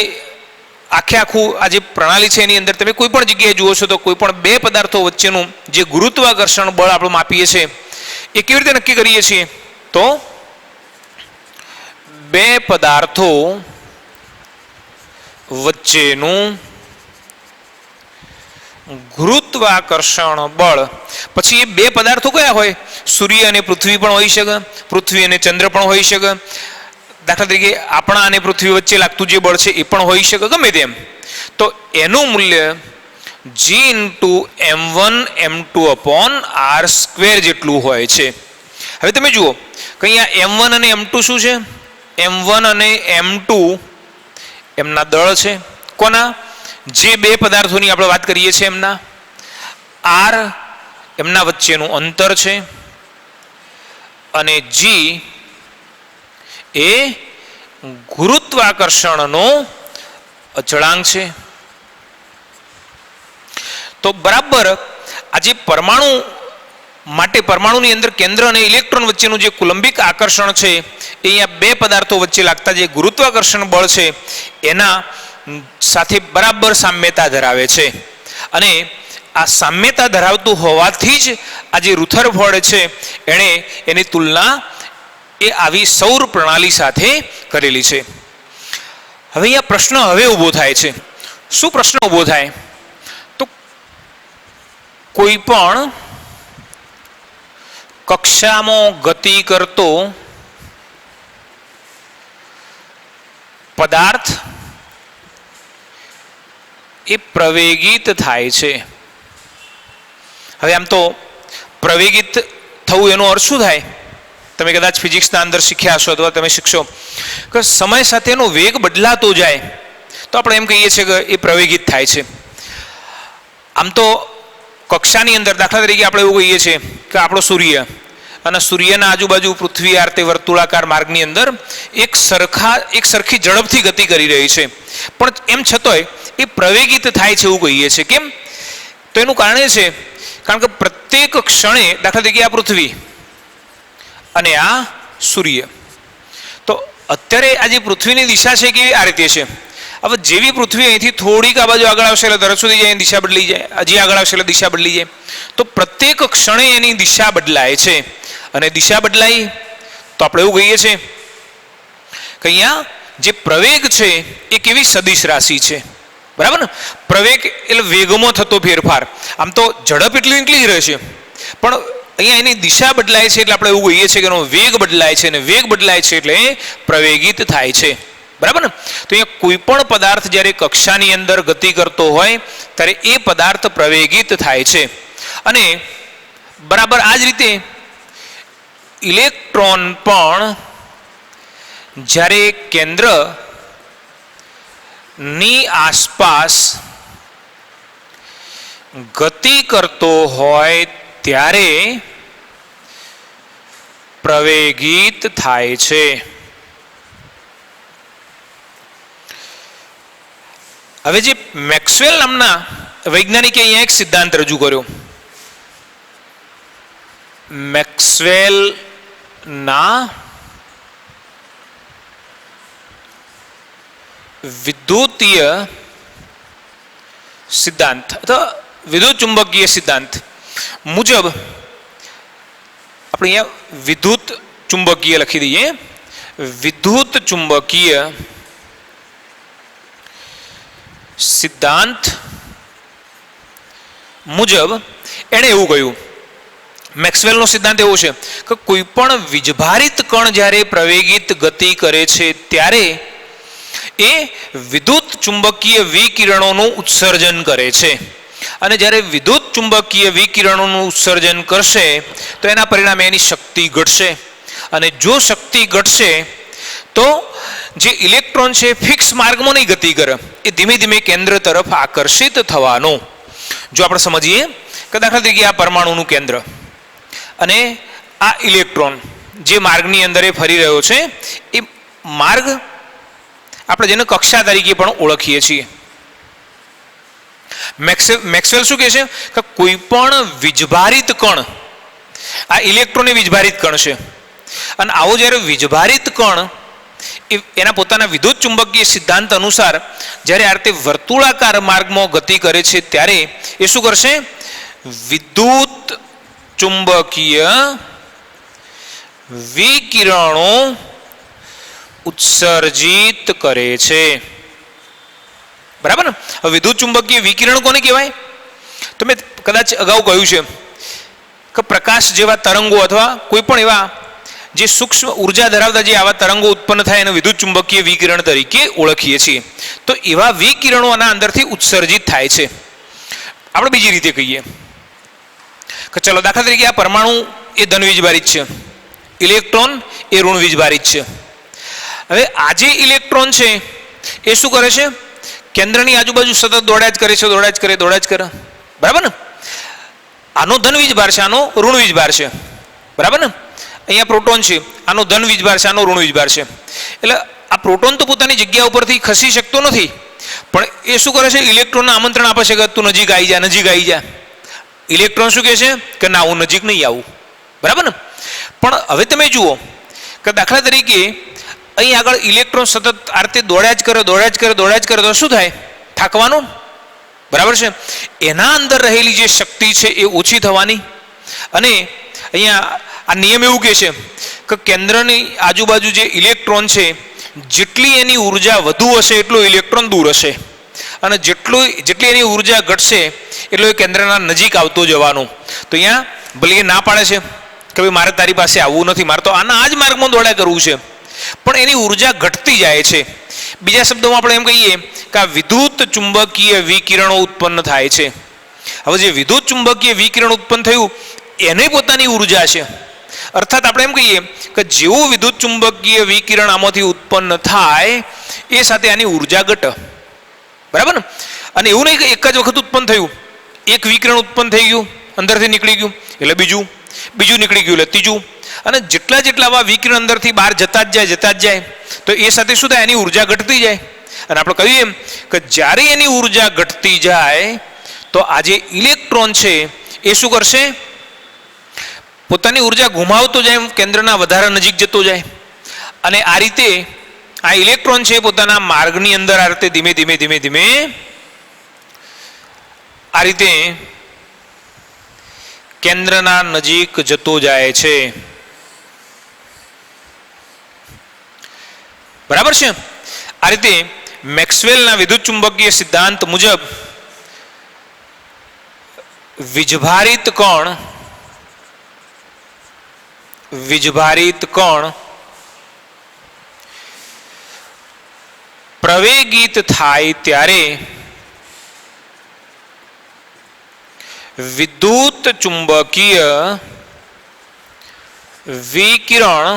આખું આ જે પ્રણાલી છે એની અંદર તમે કોઈ પણ જગ્યાએ જુઓ છો તો કોઈ પણ બે પદાર્થો વચ્ચેનું જે ગુરુત્વાકર્ષણ બળ આપણે માપીએ છીએ એ કેવી રીતે નક્કી કરીએ છીએ? તો બે પદાર્થો વચ્ચેનું ગુરુત્વાકર્ષણ બળ, પછી એ બે પદાર્થો કયા હોય? સૂર્ય અને પૃથ્વી પણ હોઈ શકે, પૃથ્વી અને ચંદ્ર પણ હોઈ શકે, દાખલા તરીકે આપણા અને પૃથ્વી વચ્ચે લાગતું જે બળ છે એ પણ હોઈ શકે, ગમે તેમ. તો એનું મૂલ્ય G into M1 M2 upon R square જેટલું હોય છે. હવે તમે જુઓ કે અહીંયા M1 અને M2 શું છે? M1 અને M2 એમના દળ છે. કોના? જે બે પદાર્થોની આપણે વાત કરીએ છીએ એમના. R એમના વચ્ચેનું અંતર છે અને G એ ગુરુત્વાકર્ષણનો અચળાંક છે. તો બરાબર આ જે પરમાણુ માટે પરમાણુની અંદર કેન્દ્ર અને ઇલેક્ટ્રોન વચ્ચેનું જે કુલંબિક આકર્ષણ છે એ અહીંયા બે પદાર્થો વચ્ચે લાગતા જે ગુરુત્વાકર્ષણ બળ છે એના સાથે બરાબર સામ્યતા ધરાવે છે અને આ સામ્યતા ધરાવતું હોવાથી જ આ જે રુથરફોર્ડ છે એણે એની તુલના એ આવી સૌર પ્રણાલી સાથે કરેલી છે. હવે અહીંયા પ્રશ્ન હવે ઊભો થાય છે. શું પ્રશ્ન ઊભો થાય? તો કોઈ પણ કક્ષામાં ગતિ કરતો પદાર્થ એ પ્રવેગિત થાય છે. હવે આમ તો પ્રવેગિત થવું એનો અર્થ શું થાય? તમે કદાચ ફિઝિક્સના અંદર શીખ્યા હશો અથવા તમે શીખશો કે સમય સાથે એનો વેગ બદલાતો જાય તો આપણે એમ કહીએ છીએ કે એ પ્રવેગિત થાય છે. આમ તો કક્ષાની અંદર દાખલા તરીકે આપણે એવું કહીએ છીએ કે આપણો સૂર્ય અને સૂર્યના આજુબાજુ પૃથ્વી આરતે વર્તુળાકાર માર્ગની અંદર એક સરખી ઝડપથી ગતિ કરી રહી છે, પણ એમ છતાંય એ પ્રવેગિત થાય છે એવું કહીએ છીએ. કેમ? તો એનું કારણ એ છે કારણ કે પ્રત્યેક ક્ષણે દાખલા તરીકે આ પૃથ્વી અને આ સૂર્ય, તો અત્યારે આ જે પૃથ્વીની દિશા છે કેવી આ રીતે છે. હવે જેવી પૃથ્વી અહીંથી થોડીક આ બાજુ આગળ આવશે એટલે તરત સુધી જાય દિશા બદલી જાય, હજી આગળ આવશે એટલે દિશા બદલી જાય. તો પ્રત્યેક ક્ષણે એની દિશા બદલાય છે અને દિશા બદલાઈ તો આપણે એવું કહીએ છીએ કે અહીંયા જે પ્રવેગ છે એ કેવી સદિશ રાશિ છે. બરાબર ને? પ્રવેગ એટલે વેગમાં થતો ફેરફાર. આમ તો ઝડપ એટલી જ રહેશે પણ અહીંયા એની દિશા બદલાય છે એટલે આપણે એવું કહીએ છીએ કે એનો વેગ બદલાય છે અને વેગ બદલાય છે એટલે પ્રવેગિત થાય છે. બરાબર ને? તો અહીંયા કોઈ પણ પદાર્થ જ્યારે કક્ષાની અંદર ગતિ કરતો હોય ત્યારે એ પદાર્થ પ્રવેગિત થાય છે. અને બરાબર આ જ રીતે ઇલેક્ટ્રોન પણ જ્યારે કેન્દ્ર ની આસપાસ ગતિ કરતો હોય ત્યારે પ્રવેગિત થાય છે. હવે જે મેક્સવેલ નામના વૈજ્ઞાનિકે અહીંયા એક સિદ્ધાંત રજૂ કર્યો. મેક્સવેલ ના વિદ્યુતીય સિદ્ધાંત અથવા વિદ્યુત ચુંબકીય સિદ્ધાંત મુજબ આપણે અહીંયા વિદ્યુત ચુંબકીય લખી દઈએ. વિદ્યુત ચુંબકીય સિદ્ધાંત મુજબ એણે એવું કહ્યું, મેક્સવેલનો સિદ્ધાંત એવો છે કે કોઈ પણ વીજભારિત કણ જ્યારે પ્રવેગિત ગતિ કરે છે ત્યારે એ વિદ્યુત ચુંબકીય વિકિરણોનું ઉત્સર્જન કરે છે. અને જ્યારે વિદ્યુત ચુંબકીય વિકિરણોનું ઉત્સર્જન કરશે તો એના પરિણામે એની શક્તિ ઘટશે. અને જો શક્તિ ઘટશે તો જે ઇલેક્ટ્રોન છે ફિક્સ માર્ગમાં નહીં ગતિ કરે, એ ધીમે ધીમે કેન્દ્ર તરફ આકર્ષિત થવાનો. જો આપણે સમજીએ કે દાખલા તરીકે આ પરમાણુનું કેન્દ્ર અને આ ઇલેક્ટ્રોન જે માર્ગની અંદર એ ફરી રહ્યો છે એ માર્ગ આપણે જેને કક્ષા તરીકે પણ ઓળખીએ છીએ. મેક્સવેલ શું કહે છે કે કોઈ પણ વીજભારિત કણ, આ ઇલેક્ટ્રોન એ વીજભારિત કણ છે અને આવો જ્યારે વીજભારિત કણ એના પોતાના વિદ્યુત ચુંબકીય સિદ્ધાંત અનુસાર જ્યારે આ રીતે વર્તુળાકાર માર્ગમાં ગતિ કરે છે ત્યારે એ શું કરશે? વિદ્યુત ચુંબકીય વિકિરણો ઉત્સર્જિત કરે છે. બરાબર ને? હવે વિદ્યુત ચુંબકીય વિકિરણ કોને કહેવાય? તો મેં કદાચ અગાઉ કહ્યું છે કે પ્રકાશ જેવા તરંગો અથવા કોઈ પણ એવા જે સૂક્ષ્મ ઉર્જા ધરાવતા જે આવા તરંગો ઉત્પન્ન થાય એને વિદ્યુત ચુંબકીય વિકિરણ તરીકે ઓળખીએ છીએ. તો એવા વિકિરણો આના અંદરથી ઉત્સર્જિત થાય છે. આપણે બીજી રીતે કહીએ કે ચલો દાખલા તરીકે આ પરમાણુ એ ધન વીજભારિત છે, ઇલેક્ટ્રોન એ ઋણ વીજભારિત છે. હવે આ જે ઇલેક્ટ્રોન છે એ શું કરે છે? કેન્દ્રની આજુબાજુ સતત દોડ્યા જ કરે છે, દોડ્યા જ કરે. બરાબર ને? આનો ધન વીજભાર છે, આનો ઋણ વીજભાર છે. બરાબર ને? અહીંયા પ્રોટોન છે, આનો ધન વીજભાર છે, આનો ઋણ વીજભાર છે. એટલે આ પ્રોટોન તો પોતાની જગ્યા ઉપરથી ખસી શકતો નથી, પણ એ શું કરે છે? ઇલેક્ટ્રોનને આમંત્રણ આપે છે કે તું નજીક આવી જા. ઇલેક્ટ્રોન શું કહે છે કે ના, હું નજીક નહીં આવું. બરાબર ને? પણ હવે તમે જુઓ કે દાખલા તરીકે અહીં આગળ ઇલેક્ટ્રોન સતત આ રીતે દોડ્યા જ કરે તો શું થાય? થાકવાનું, બરાબર છે. એના અંદર રહેલી જે શક્તિ છે એ ઓછી થવાની. અને અહીંયા આ નિયમ એવું કહે છે કે કેન્દ્રની આજુબાજુ જે ઇલેક્ટ્રોન છે, જેટલી એની ઉર્જા વધુ હશે એટલો ઇલેક્ટ્રોન દૂર હશે, અને જેટલી એની ઉર્જા ઘટશે એટલો એ કેન્દ્રના નજીક આવતો જવાનું. તો અહીંયા ભલે એ ના પાડે છે કે ભાઈ મારે તારી પાસે આવવું નથી, મારે તો આના આ જ માર્ગમાં દોડ્યા કરવું છે, પણ એની ઉર્જા ઘટતી જાય છે. બીજા શબ્દોમાં આપણે એમ કહીએ કે આ વિદ્યુત ચુંબકીય વિકિરણો ઉત્પન્ન થાય છે. હવે જે વિદ્યુત ચુંબકીય વિકિરણ ઉત્પન્ન થયું એને પોતાની ઉર્જા છે. અર્થાત આપણે એમ કહીએ કે જેવું વિદ્યુત ચુંબકીય વિકિરણ આમાંથી ઉત્પન્ન થાય એ સાથે આની ઉર્જા ઘટે, બરાબર ને? અને એવું નહીં કે એક જ વખત ઉત્પન્ન થયું, એક વિકિરણ ઉત્પન્ન થઈ ગયું, અંદરથી નીકળી ગયું એટલે બીજું નીકળી ગયું એટલે ત્રીજું, અને જેટલા આવા વિકિરણ અંદરથી બહાર જતા જ જાય તો એ સાથે શું થાય? એની ઉર્જા ઘટતી જાય. અને આપણે કહ્યું એમ કે જ્યારે એની ઉર્જા ઘટતી જાય તો આ જે ઇલેક્ટ્રોન છે એ શું કરશે? પોતાની ઉર્જા ગુમાવતો જાય, કેન્દ્રના વધારે નજીક જતો જાય. અને આ રીતે આ ઇલેક્ટ્રોન છે પોતાના માર્ગની અંદર આ રીતે ધીમે ધીમે આ રીતે કેન્દ્રના નજીક જતો જાય છે, બરાબર છે? આ રીતે મેક્સવેલના વિદ્યુત ચુંબકીય સિદ્ધાંત મુજબ વીજભારિત કણ પ્રવેગિત થાય ત્યારે વિદ્યુત ચુંબકીય વિકિરણ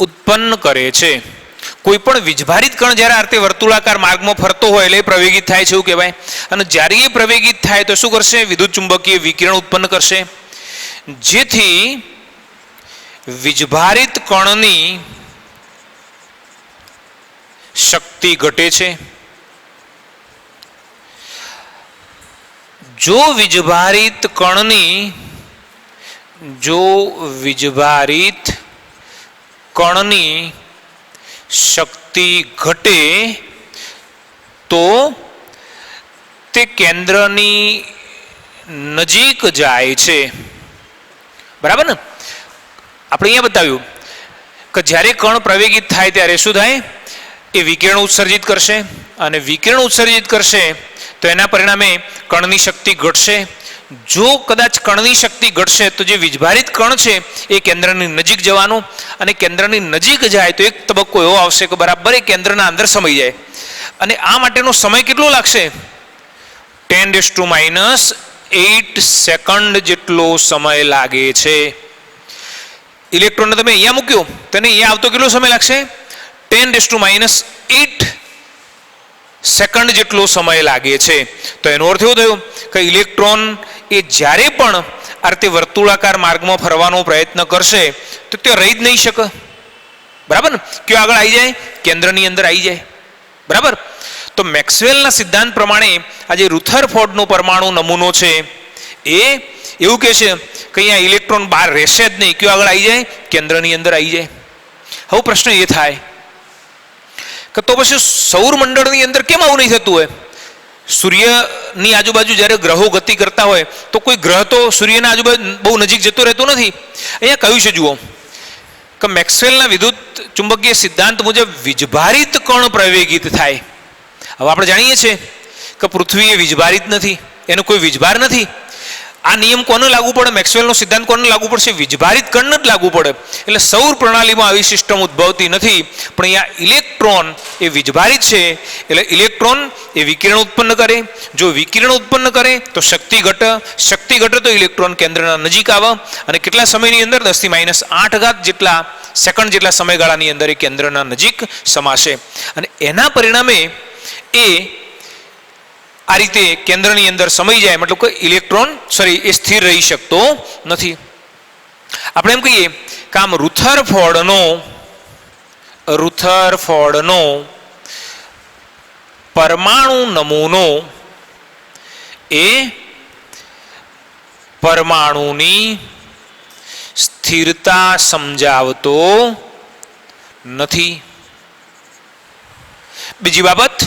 ઉત્પન્ન કરે છે. કોઈ પણ વીજભારિત કણ જ્યારે આ રીતે વર્તુળાકાર માર્ગમાં ફરતો હોય એટલે પ્રવેગિત થાય છે એવું કહેવાય. અને જ્યારે એ પ્રવેગિત થાય તો શું કરશે? વિદ્યુત ચુંબકીય વિકિરણ ઉત્પન્ન કરશે, જેથી વીજભારિત કણની શક્તિ ઘટે છે. જો વીજભારિત કણની શક્તિ ઘટે તો તે કેન્દ્રની નજીક જાય છે, બરાબર ને? આપણે અહીંયા બતાવ્યું કે જ્યારે કણ પ્રવેગિત થાય ત્યારે શું થાય? એ વિકિરણ ઉત્સર્જિત કરશે, અને વિકિરણ ઉત્સર્જિત કરશે તો એના પરિણામે કણની શક્તિ ઘટશે. જો કદાચ કણની શક્તિ ઘટશે તો જે વીજભારિત કણ છે એ કેન્દ્રની નજીક જવાનું, અને કેન્દ્રની નજીક જાય તો એક તબક્કો એવો આવશે કે બરાબર એ કેન્દ્રના અંદર સમાઈ જાય. અને આ માટેનો સમય કેટલો લાગશે? 10⁻8 સેકન્ડ જેટલો સમય લાગે છે. ઇલેક્ટ્રોનને તમે અહીંયા મૂક્યો તેને અહીંયા આવતો કેટલો સમય લાગશે? 10⁻8 સેકન્ડ જેટલો સમય લાગે છે. તો એનો અર્થ એવો થયો કે ઇલેક્ટ્રોન એ જ્યારે પણ આ રીતે વર્તુળાકાર માર્ગમાં ફરવાનો પ્રયત્ન કરશે તો તે રહી જ નહીં શકે, બરાબર ને? કયો આગળ આવી જાય? કેન્દ્રની અંદર આવી જાય, બરાબર? તો મેક્સવેલના સિદ્ધાંત પ્રમાણે આ જે રુથરફોર્ડનો પરમાણુ નમૂનો છે એ એવું કહે છે કે અહીંયા ઇલેક્ટ્રોન બહાર રહેશે જ નહીં. કયો આગળ આવી જાય? કેન્દ્રની અંદર આવી જાય. હવે પ્રશ્ન એ થાય કે તો પછી સૌરમંડળની અંદર કેમ આવું નહીં થતું હોય? સૂર્યની આજુબાજુ જ્યારે ગ્રહો ગતિ કરતા હોય તો કોઈ ગ્રહ તો સૂર્યના આજુબાજુ બહુ નજીક જતો રહેતો નથી. અહીંયા કહ્યું છે, જુઓ કે મેક્સવેલના વિદ્યુત ચુંબકીય સિદ્ધાંત મુજબ વીજભારિત કણ પ્રવેગિત થાય. હવે આપણે જાણીએ છીએ કે પૃથ્વી એ વીજભારિત નથી, એનો કોઈ વીજભાર નથી. આ નિયમ કોને લાગુ પડે? મેક્સવેલનો સિદ્ધાંત કોને લાગુ પડશે? વીજભારિત કણને જ લાગુ પડે. એટલે સૌર પ્રણાલીમાં આવી સિસ્ટમ ઉદ્ભવતી નથી. પણ અહીંયા ઇલેક્ટ્રોન એ વીજભારિત છે, એટલે ઇલેક્ટ્રોન એ વિકિરણ ઉત્પન્ન કરે. જો વિકિરણ ઉત્પન્ન કરે તો શક્તિ ઘટે તો ઇલેક્ટ્રોન કેન્દ્રના નજીક આવે, અને કેટલા સમયની અંદર? 10⁻8 જેટલા સેકન્ડ જેટલા સમયગાળાની અંદર એ કેન્દ્રના નજીક સમાશે. અને એના પરિણામે એ આ રીતે કેન્દ્રની અંદર સમાઈ જાય, મતલબ કે ઇલેક્ટ્રોન એ સ્થિર રહી શકતો નથી. આપણે એમ કહીએ કે આમ રુથરફોર્ડનો પરમાણુ નમૂનો એ પરમાણુની સ્થિરતા સમજાવતો નથી. બીજી બાબત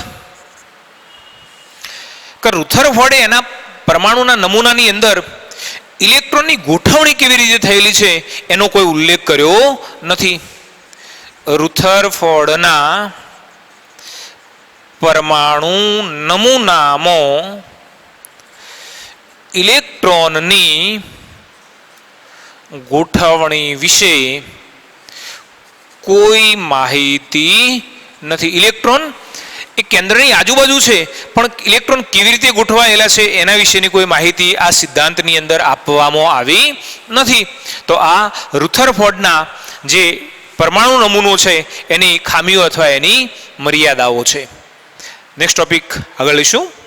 કે રુથરફોર્ડે એના પરમાણુના નમૂનાની અંદર ઇલેક્ટ્રોનની ગોઠવણી કેવી રીતે થયેલી છે એનો કોઈ ઉલ્લેખ કર્યો નથી. રુથરફોર્ડના પરમાણુ નમૂનામાં ઇલેક્ટ્રોનની ગોઠવણી વિશે કોઈ માહિતી નથી. ઇલેક્ટ્રોન એ કેન્દ્રની આજુબાજુ છે, પણ ઇલેક્ટ્રોન કેવી રીતે ગોઠવાયેલા છે એના વિશેની કોઈ માહિતી આ સિદ્ધાંતની અંદર આપવામાં આવી નથી. તો આ રુથરફોર્ડના જે પરમાણુ નમૂનો છે એની ખામીઓ અથવા એની મર્યાદાઓ છે. નેક્સ્ટ ટોપિક આગળ લઈશું.